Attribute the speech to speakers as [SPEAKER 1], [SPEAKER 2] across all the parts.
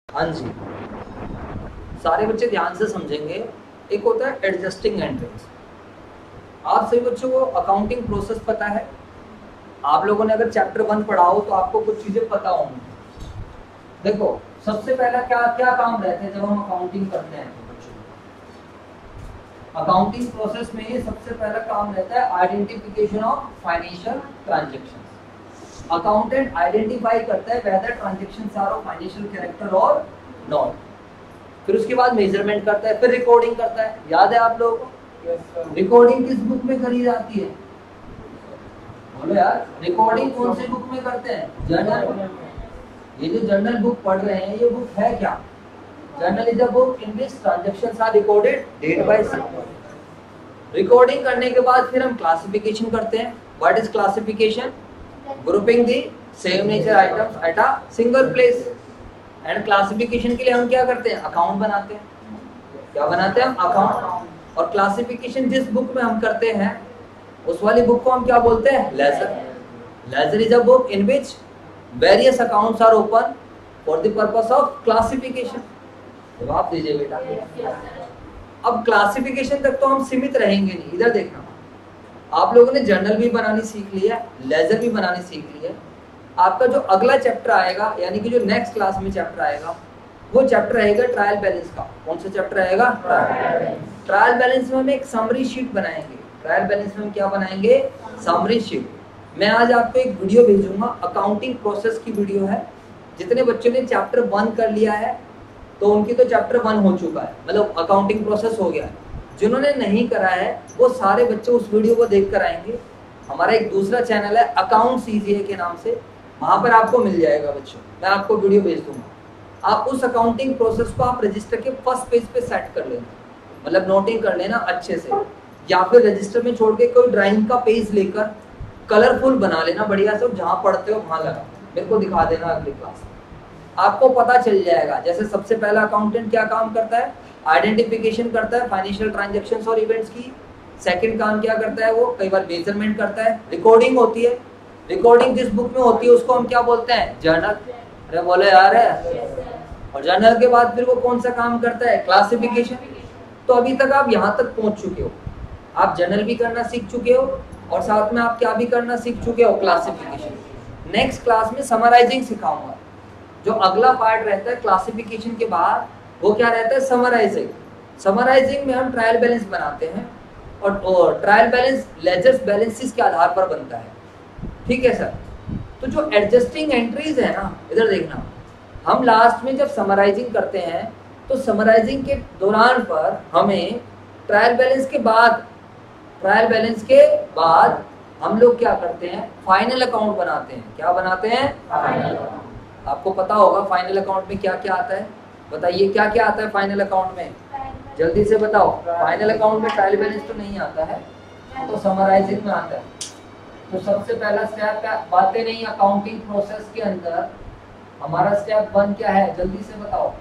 [SPEAKER 1] हाँ जी, सारे बच्चे ध्यान से समझेंगे। एक होता है एडजस्टिंग एंट्रीज। आप सभी बच्चों को अकाउंटिंग प्रोसेस पता है। आप लोगों ने अगर चैप्टर 1 पढ़ा हो तो आपको कुछ चीजें पता होंगी। देखो, सबसे पहला क्या क्या काम रहते हैं जब हम अकाउंटिंग करते हैं। तो बच्चों, अकाउंटिंग प्रोसेस में सबसे पहला काम रहता है identification of financial transaction. Accountant identify करता है whether transactions are of financial character और नॉट। फिर उसके बाद मेजरमेंट करता है, फिर रिकॉर्डिंग करता है। याद है आप लोगों को? रिकॉर्डिंग किस बुक में करी जाती है? बोलो यार, रिकॉर्डिंग कौन सी बुक में करते हैं? जर्नल। ये जो जर्नल बुक पढ़ रहे हैं, ये बुक है क्या? Journal is a book in which transactions are recorded date by second. Recording करने के बाद फिर हम क्लासिफिकेशन करते हैं। What is classification? Grouping the same nature items at a single place. And classification के लिए हम क्या करते हैं? अकाउंट बनाते हैं। क्या बनाते हैं? अकाउंट। और क्लासिफिकेशन जिस बुक में हम करते हैं उस वाली बुक को हम क्या बोलते हैं? Ledger. Ledger is a book in which various accounts are open for the purpose of classification. जवाब दीजिए बेटा। अब क्लासिफिकेशन तक तो हम सीमित रहेंगे नहीं। इधर देखना, आप लोगों ने जर्नल भी बनानी सीख लिया, लेजर भी बनानी सीख लिया। आपका जो अगला चैप्टर आएगा, यानी कि जो नेक्स्ट क्लास में चैप्टर आएगा, वो चैप्टर रहेगा ट्रायल बैलेंस का। कौन सा चैप्टर रहेगा? ट्रायल बैलेंस में हम एक समरी शीट बनाएंगे। ट्रायल बैलेंस में हम क्या बनाएंगे? Summary sheet. मैं आज आपको एक वीडियो भेजूंगा, अकाउंटिंग प्रोसेस की वीडियो है। जितने बच्चों ने चैप्टर 1 कर लिया है तो उनकी तो चैप्टर 1 हो चुका है, मतलब अकाउंटिंग प्रोसेस हो गया है। जिन्होंने नहीं करा है वो सारे बच्चे उस वीडियो को देख कर आएंगे। हमारा एक दूसरा चैनल है अकाउंट्स ईजी के नाम से, वहां पर आपको मिल जाएगा बच्चों। मैं आपको वीडियो भेज दूंगा। आप उस अकाउंटिंग प्रोसेस को आप रजिस्टर के फर्स्ट पेज पे सेट कर लेना, मतलब नोटिंग कर लेना अच्छे से, या फिर रजिस्टर में छोड़ के कोई ड्राइंग का पेज लेकर कलरफुल बना लेना बढ़िया से। जहां पढ़ते हो वहां लगा मेरे को दिखा देना अगली क्लास। आपको पता चल जाएगा। जैसे सबसे पहला अकाउंटेंट क्या काम करता है? आइडेंटिफिकेशन करता है फाइनेंशियल ट्रांजैक्शंस और इवेंट्स की। सेकंड काम क्या करता है? वो कई बार मेजरमेंट करता है। रिकॉर्डिंग होती है। रिकॉर्डिंग जिस बुक में होती है उसको हम क्या बोलते हैं? जर्नल। अरे बोले यार है। और जर्नल के बाद फिर वो कौन सा काम करता है? क्लासिफिकेशन। तो अभी तक आप यहाँ तक पहुंच चुके हो। आप जर्नल भी करना सीख चुके हो और साथ में आप क्या भी करना सीख चुके हो? क्लासिफिकेशन। नेक्स्ट क्लास में समराइजिंग सिखाऊंगा। जो अगला पार्ट रहता है क्लासिफिकेशन के बाद, वो क्या रहता है? समराइजिंग। समराइजिंग में हम ट्रायल बैलेंस बनाते हैं और ट्रायल बैलेंस लेजर्स बैलेंसेस के आधार पर बनता है। ठीक है सर। तो जो एडजस्टिंग एंट्रीज है ना, इधर देखना, हम लास्ट में जब समराइजिंग करते हैं तो समराइजिंग के दौरान पर हमें ट्रायल बैलेंस के बाद हम लोग क्या करते हैं? फाइनल अकाउंट बनाते हैं। क्या बनाते हैं? फाइनल। आपको पता होगा फाइनल अकाउंट में क्या क्या आता है। बताइए क्या क्या आता है फाइनल अकाउंट में? जल्दी से बताओ। फाइनल अकाउंट में ट्रायल बैलेंस तो नहीं आता है, तो समराइजिंग में आता है। तो सबसे पहला स्टेप क्या? बातें नहीं, अकाउंटिंग प्रोसेस के अंदर हमारा स्टेप 1 क्या है? जल्दी से बताओ।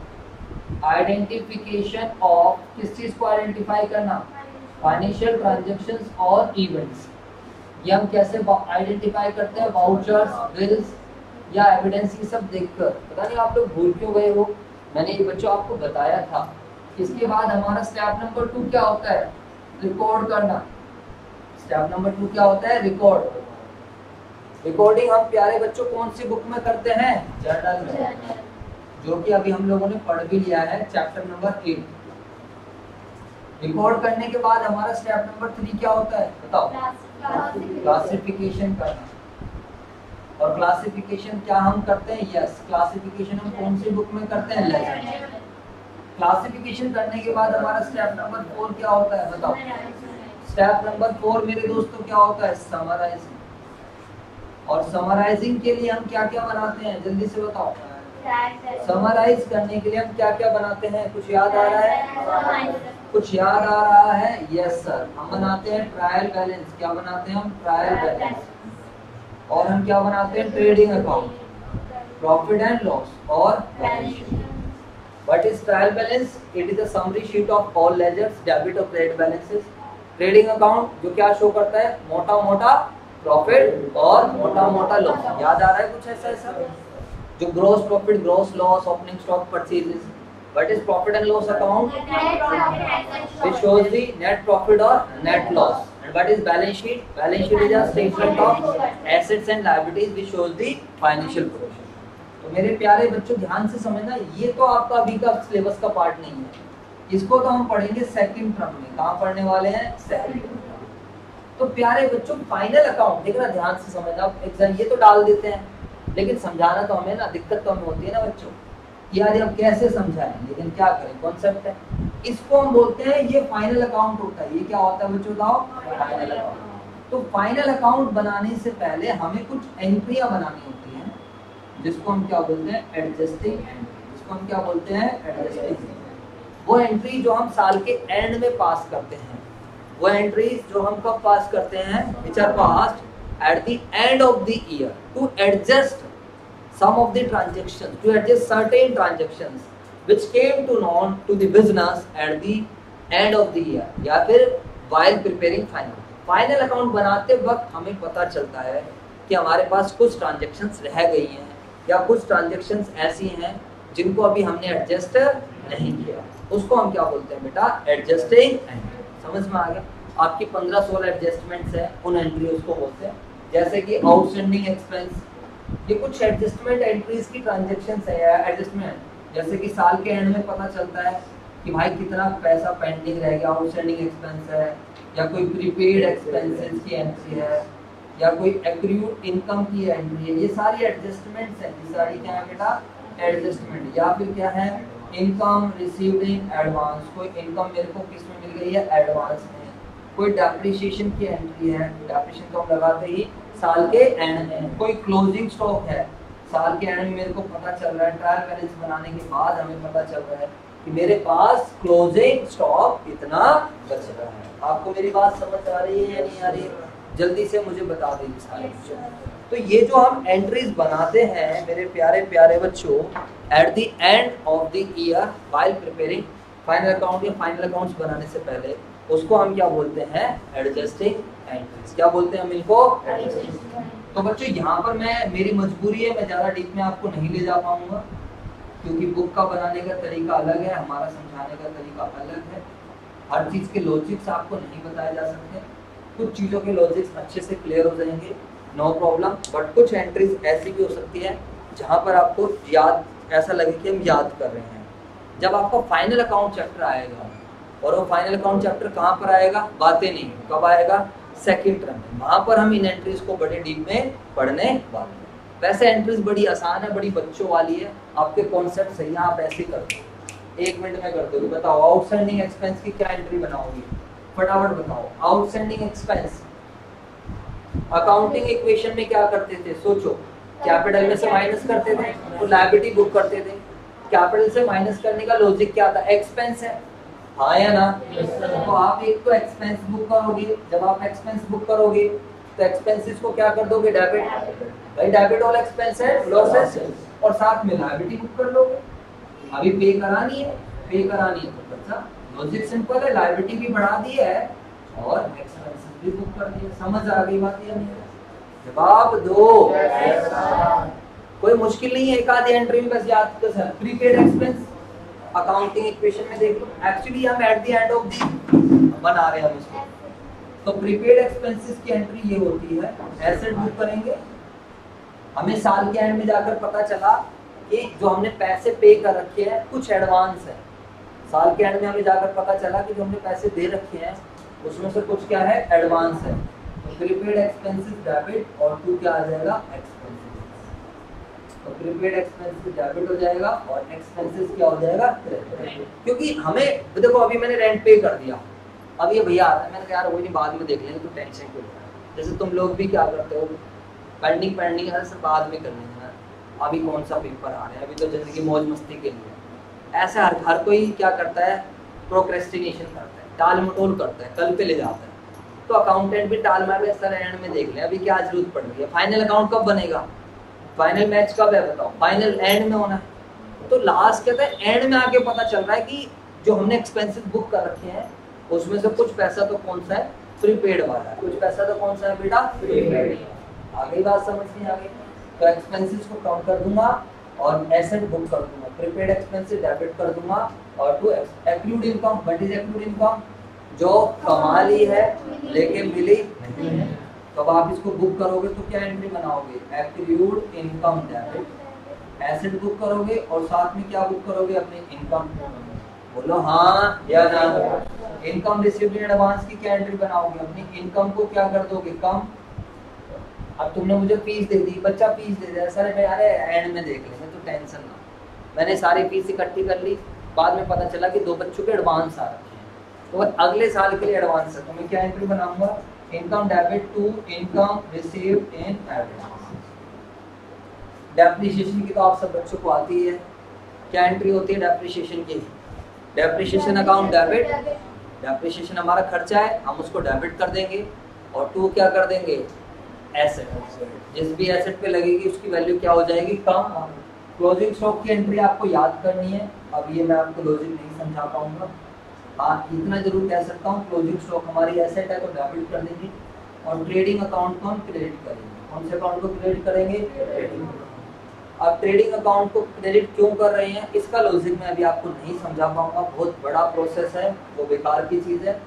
[SPEAKER 1] आइडेंटिफिकेशन ऑफ, किस चीज को आइडेंटिफाई करना? फाइनेंशियल ट्रांजैक्शंस और इवेंट्स। ये हम कैसे आइडेंटिफाई करते हैं? वाउचर्स, बिल्स या एविडेंस, ये सब देखकर। पता नहीं आप लोग भूल क्यों गए हो, मैंने ये बच्चों आपको बताया था। इसके बाद हमारा स्टेप नंबर 2 क्या होता है? रिकॉर्ड करना। स्टेप नंबर 2 क्या होता है? रिकॉर्ड। रिकॉर्डिंग हम प्यारे बच्चों कौन सी बुक में करते हैं? जर्नल में, जो कि अभी हम लोगों ने पढ़ भी लिया है, चैप्टर नंबर 8। रिकॉर्ड करने के बाद हमारा स्टेप नंबर 3 क्या होता है? बताओ। क्लासिफिकेशन करना। और क्लासिफिकेशन क्या हम करते हैं? यस, क्लासिफिकेशन हम कौन सी बुक में करते हैं? लेजर। क्लासिफिकेशन करने के बाद हमारा स्टेप नंबर 4 क्या होता है? बताओ। स्टेप नंबर 4 मेरे दोस्तों क्या होता है? समराइजिंग। और समराइजिंग के लिए हम क्या क्या बनाते हैं? जल्दी से बताओ। समराइज करने के लिए हम क्या क्या बनाते हैं? कुछ याद आ रहा है? कुछ याद आ रहा है? Yes sir. हम बनाते हैं ट्रायल बैलेंस। क्या बनाते हैं हम? Trial balance. और हम क्या बनाते हैं? Trading account, profit and loss और balance sheet. What is trial balance? It is a summary sheet of all ledgers, debit और क्रेडिट बैलेंसेस। ट्रेडिंग अकाउंट जो क्या शो करता है? मोटा मोटा प्रॉफिट और मोटा मोटा लॉस। याद आ रहा है कुछ ऐसा? जो gross profit, gross loss, opening stock purchases. What is profit and loss account? Which shows the net profit or net loss. And what is balance sheet? Balance sheet is a statement of assets and liabilities which shows the financial position. तो मेरे प्यारे बच्चों ध्यान से समझना, ये तो आपका अभी का सिलेबस का पार्ट नहीं है. इसको तो हम पढ़ेंगे सेकंड टर्म में. कहाँ पढ़ने वाले हैं? Second term. तो प्यारे बच्चों फाइनल अकाउंट देखना, ध्यान से समझना. एग्जाम ये तो डाल देते हैं, लेकिन समझाना तो हमें ना, दिक्कत तो हमें होती है ना बच्चों, यार अब कैसे समझाएं, लेकिन क्या करें, कॉन्सेप्ट है. इसको हम बोलते हैं ये फाइनल अकाउंट होता है. ये क्या होता है बच्चों बताओ? Final account. तो फाइनल अकाउंट बनाने से पहले हमें कुछ एंट्रियां बनानी होती हैं, जिसको हम क्या बोलते हैं? Adjusting entry. जिसको हम क्या बोलते हैं? एडजस्टिंग. वो एंट्री जो हम साल के एंड में पास करते हैं, वो एंट्रीज जो हम कब पास करते हैं? Which are passed at the end of the year to adjust some of the transactions, to adjust certain transactions which came to known to the business at the end of the year, या फिर while preparing final account बनाते वक्त हमें पता चलता है कि हमारे पास कुछ ट्रांजेक्शन्स रह गई हैं, या कुछ ट्रांजेक्शन्स ऐसी हैं जिनको अभी हमने एडजस्ट नहीं किया. उसको हम क्या बोलते हैं बेटा? Adjusting entry. समझ में आ गया? आपकी 15-16 एडजस्टमेंट्स हैं, उन एंट्री उसको बोलते हैं. जैसे कि आउटस्टैंडिंग एक्सपेंस, ये कुछ एडजस्टमेंट एंट्रीज की ट्रांजैक्शंस है. या एडजस्टमेंट जैसे कि साल के एंड में पता चलता है कि भाई कितना पैसा पेंडिंग रह गया, आउटस्टैंडिंग एक्सपेंस है, या कोई प्रीपेड एक्सपेंसेस की एंट्री है, या कोई एक्रूड इनकम की एंट्री है. ये सारी एडजस्टमेंट्स हैं. ये सारी क्या है बेटा? एडजस्टमेंट. या फिर क्या है? Income received in advance. कोई इनकम मेरे को किस में मिल गई है? एडवांस में. कोई डेप्रिसिएशन की एंट्री है, डेप्रिसिएशन तो हम लगाते ही साल के एंड में. कोई क्लोजिंग स्टॉक है, साल के एंड में मेरे को पता चल रहा है, ट्रायल बैलेंस बनाने के बाद हमें पता चल रहा है कि मेरे पास क्लोजिंग स्टॉक इतना बच रहा है. आपको मेरी बात समझ आ रही है या नहीं आ रही है? जल्दी से मुझे बता दीजिए सारे. तो ये जो हम एंट्रीज बनाते हैं मेरे प्यारे प्यारे बच्चों eight the end of the year while preparing final account या फाइनल अकाउंट्स बनाने से पहले, उसको हम क्या बोलते हैं? Adjusting entries. क्या बोलते हैं हम इनको? तो बच्चों यहाँ पर मेरी मजबूरी है, मैं ज़्यादा डीप में आपको नहीं ले जा पाऊंगा, क्योंकि बुक का बनाने का तरीका अलग है, हमारा समझाने का तरीका अलग है. हर चीज़ के लॉजिक्स आपको नहीं बताए जा सकते. कुछ चीज़ों के लॉजिक्स अच्छे से क्लियर हो जाएंगे, नो प्रॉब्लम. बट कुछ एंट्रीज ऐसी भी हो सकती है जहाँ पर आपको याद ऐसा लगे कि हम याद कर रहे हैं. जब आपका फाइनल अकाउंट चैप्टर आएगा, और वो फाइनल अकाउंट चैप्टर कहाँ पर आएगा? बातें नहीं, कब आएगा? सेकंड टर्म में. वहाँ पर हम इन एंट्रीज को बड़े डीप में पढ़ने वाले हैं. वैसे एंट्रीज बड़ी आसान है, बड़ी बच्चों वाली है. आपके कॉन्सेप्ट सही है, आप ऐसे कर दो. 1 मिनट में कर दो. बताओ आउटस्टैंडिंग एक्सपेंस की क्या एंट्री बनाओगी? फटाफट बताओ. आउटस्टैंडिंग एक्सपेंस अकाउंटिंग इक्वेशन में क्या करते थे? सोचो. कैपिटल में से माइनस करते थे तो लायबिलिटी बुक करते थे. कैपिटल से माइनस करने का लॉजिक क्या था? एक्सपेंस है, हाँ या ना? तो आप एक तो एक्सपेंस बुक करोगे. जब आप एक्सपेंस बुक करोगे तो एक्सपेंसेस को क्या कर दोगे? डेबिट. भाई डेबिट ऑल एक्सपेंस है, लॉसेस, और साथ में लायबिलिटी बुक कर लोगे. अभी पे करानी है, तो बच्चा लॉजिक सिंपल है. लायबिलिटी भी बढ़ा दी है और एक्सपेंसेस भी बुक कर दिए. समझ आ गई बात या नहीं? जवाब दो. कोई मुश्किल नहीं है, एक आधी एंट्री में बस याद कर. प्रीपेड एक्सपेंस अकाउंटिंग इक्वेशन में देख लो. एक्चुअली हम eight the end of the बना रहे हैं हम इसको. तो प्रीपेड एक्सपेंसेस की एंट्री ये होती है. एसेट बुक करेंगे, हमें साल के एंड में जाकर पता चला कि जो हमने पैसे पे कर रखे हैं कुछ एडवांस है. साल के एंड में हमें जाकर पता चला कि जो हमने पैसे दे रखे हैं उसमें से कुछ क्या है? एडवांस है. तो प्रीपेड एक्सपेंसेस डेबिट, और टू क्या आ जाएगा? एक्सपेंसेस. तो प्रीपेड एक्सपेंसेस डेबिट हो जाएगा और एक्सपेंसेस क्या हो जाएगा? क्रेडिट. क्योंकि हमें देखो अभी मैंने रेंट पे कर दिया, अब ये भैया आता है, मैंने कहा यार वही नहीं बाद में देख लेंगे, तो टेंशन क्यों लेना है? जैसे तुम लोग भी क्या करते हो, पेंडिंग है सब बाद में कर लेंगे ना, अभी कौन सा पेपर आ रहा है, अभी तो जिंदगी मौज मस्ती के लिए. ऐसे हर कोई क्या करता है? प्रोक्रेस्टिनेशन करता है, टाल मटोल करता है, कल पे ले जाता है. तो अकाउंटेंट भी टाल मार सर एंड में देख ले, अभी क्या जरूरत पड़ रही है? फाइनल अकाउंट कब बनेगा? फाइनल मैच कब है बताओ? फाइनल एंड में होना है. तो लास्ट कहता है एंड में आके पता चल रहा है कि जो हमने एक्सपेंसेस बुक कर रखे हैं उसमें से कुछ पैसा तो कौन सा है? प्रीपेड वाला है. कुछ पैसा तो कौन सा है बेटा? प्रीपेड. आ गई बात समझ नहीं आ गई? तो एक्सपेंसेस को कम कर दूंगा और एसेट बुक कर दूंगा, प्रीपेड एक्सपेंस से डेबिट कर दूंगा। और to accrued income, what is accrued income? जो कमा ली है लेकिन मिली नहीं है, तो अब आप इसको बुक करोगे तो क्या एंट्री बनाओगे? Accrued income debit, asset book करोगे और साथ में क्या बुक करोगे? अपनी इनकम। बोलो हाँ या ना। इनकम रिसीव्ड इन एडवांस की क्या एंट्री बनाओगे? अपनी इनकम को क्या कर दोगे? कम। अब तुमने मुझे फीस दे दी, बच्चा फीस दे दिया, सर मैं अरे एंड में देख लेंगे तो टेंशन ना। मैंने सारी फीस इकट्ठी कर ली, बाद में पता चला कि 2 बच्चों के एडवांस आ रखे हैं, तो अगले साल के लिए एडवांस है, तो मैं क्या एंट्री बनाऊंगा? Income debit to income received in advance. Depreciation की तो आप सब बच्चों को आती है, क्या एंट्री होती है डेप्रिसिएशन की? डेप्रिसिएशन अकाउंट डेबिट, डेप्रिसिएशन हमारा खर्चा है, हम उसको डेबिट कर देंगे। और टू क्या कर देंगे? एसेट, जिस भी एसेट पे लगेगी उसकी वैल्यू क्या हो जाएगी? कम। क्लोजिंग स्टॉक की एंट्री आपको याद करनी है, अब ये मैं आपको लॉजिक नहीं समझा पाऊंगा। हाँ इतना जरूर कह सकता हूँ, क्लोजिंग स्टॉक हमारी एसेट है तो डेबिट कर देंगे। और ट्रेडिंग अकाउंट को हम क्रेडिट करेंगे। कौन से अकाउंट को क्रेडिट करेंगे? ट्रेडिंग। अब ट्रेडिंग अकाउंट को क्रेडिट क्यों कर रहे हैं इसका लॉजिक मैं अभी आपको नहीं समझा पाऊंगा, बहुत बड़ा प्रोसेस है, वो बेकार की चीज़ है।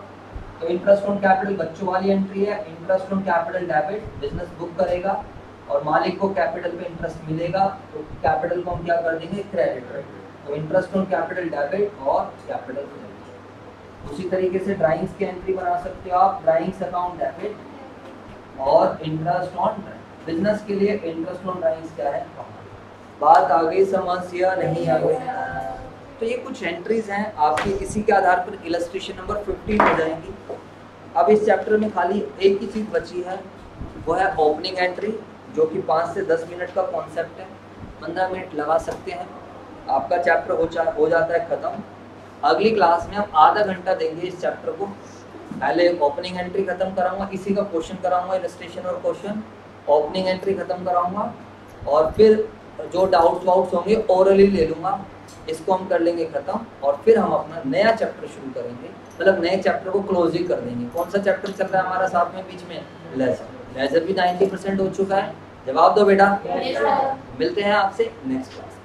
[SPEAKER 1] तो इंटरेस्ट ऑन कैपिटल बच्चों वाली एंट्री है, interest on capital debit, business book करेगा और मालिक को कैपिटल पे इंटरेस्ट मिलेगा, तो कैपिटल को हम क्या कर देंगे? क्रेडिट। तो इंटरेस्ट ऑन कैपिटल डेबिट और कैपिटल क्रेडिट। उसी तरीके से ड्राइंग्स की एंट्री बना सकते हो आप, ड्राइंग्स अकाउंट डेबिट और इंटरेस्ट ऑन बिजनेस के लिए इंटरेस्ट ऑन ड्राइंग्स क्या है? बात आ गई समझ या नहीं आ गई? तो ये कुछ एंट्रीज हैं आपकी, इसी के आधार पर इलस्ट्रेशन नंबर 15 हो जाएंगी। अब इस चैप्टर में खाली एक ही चीज़ बची है, वो है ओपनिंग एंट्री, जो कि 5 से 10 मिनट का कॉन्सेप्ट है, 15 मिनट लगा सकते हैं, आपका चैप्टर हो जाता है ख़त्म। अगली क्लास में हम आधा घंटा देंगे इस चैप्टर को। पहले ओपनिंग एंट्री खत्म कराऊंगा, इसी का क्वेश्चन कराऊंगा, इलस्ट्रेशन और क्वेश्चन, ओपनिंग एंट्री खत्म कराऊंगा और फिर जो डाउट्स वाउट्स होंगे ओरली ले लूँगा, इसको हम कर लेंगे खत्म। और फिर हम अपना नया चैप्टर शुरू करेंगे, मतलब नए चैप्टर को क्लोज ही कर देंगे। कौन सा चैप्टर चल रहा है हमारा साथ में बीच में? लेजर। लेजर भी 90% हो चुका है। जवाब दो बेटा। मिलते हैं आपसे नेक्स्ट क्लास।